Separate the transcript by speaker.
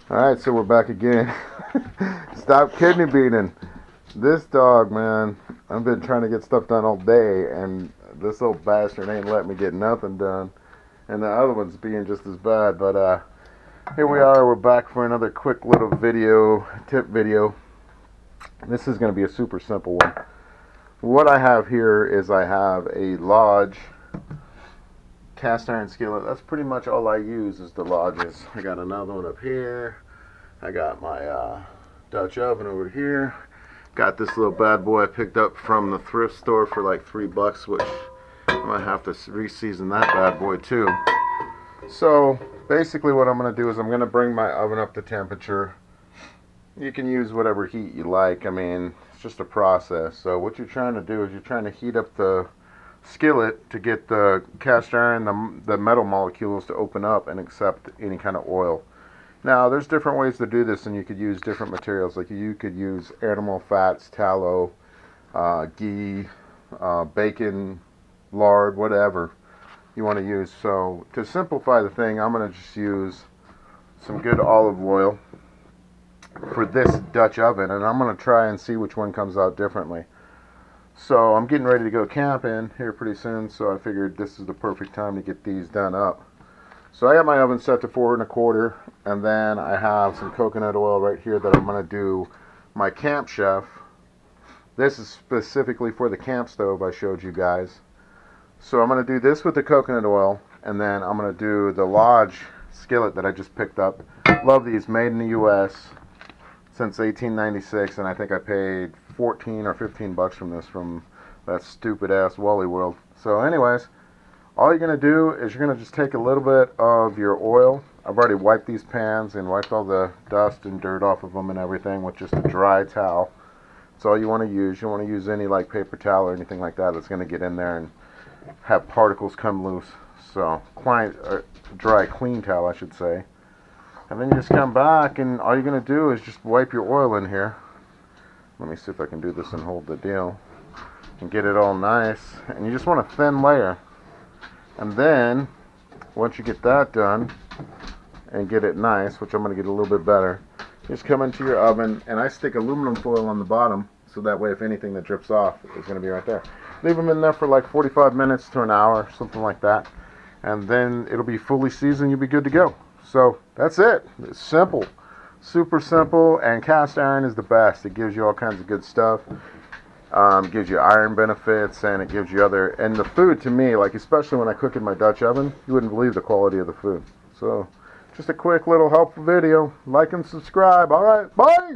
Speaker 1: Alright, so we're back again. Stop kidney beating. This dog, man, I've been trying to get stuff done all day, and this old bastard ain't letting me get nothing done. And the other one's being just as bad, but here we are, we're back for another quick little tip video. This is going to be a super simple one. What I have here is I have a Lodge cast iron skillet. That's pretty much all I use is the Lodges. I got another one up here. I got my Dutch oven over here. Got this little bad boy I picked up from the thrift store for like $3, which I'm gonna have to reseason that bad boy too. So basically what I'm gonna do is I'm gonna bring my oven up to temperature. You can use whatever heat you like. I mean, it's just a process. So what you're trying to do is you're trying to heat up the skillet to get the cast iron, the metal molecules to open up and accept any kind of oil. Now, there's different ways to do this, and you could use different materials. Like you could use animal fats, tallow, ghee, bacon, lard, whatever you want to use. So to simplify the thing, I'm going to just use some good olive oil for this Dutch oven, and I'm going to try and see which one comes out differently. So I'm getting ready to go camping here pretty soon, so I figured this is the perfect time to get these done up. So I got my oven set to 4 1/4, and then I have some coconut oil right here that I'm going to do my Camp Chef. This is specifically for the camp stove I showed you guys. So I'm going to do this with the coconut oil, and then I'm going to do the Lodge skillet that I just picked up. Love these, made in the US since 1896, and I think I paid 14 or 15 bucks from this from that stupid ass Wally World. So anyways, all you're going to do is you're going to just take a little bit of your oil. I've already wiped these pans and wiped all the dust and dirt off of them and everything with just a dry towel. That's all you want to use. You don't want to use any like paper towel or anything like that that's going to get in there and have particles come loose. So dry, clean towel I should say. And then you just come back and all you're going to do is just wipe your oil in here. Let me see if I can do this and hold the deal. And get it all nice. And you just want a thin layer. And then, once you get that done, and get it nice, which I'm going to get a little bit better, just come into your oven, and I stick aluminum foil on the bottom, so that way if anything that drips off is going to be right there. Leave them in there for like 45 minutes to an hour, something like that. And then it'll be fully seasoned, you'll be good to go. So, that's it. It's simple. Super simple, and cast iron is the best. It gives you all kinds of good stuff. Gives you iron benefits, and it gives you and the food to me, like especially when I cook in my Dutch oven, you wouldn't believe the quality of the food. So just a quick little helpful video. Like and subscribe. All right, bye.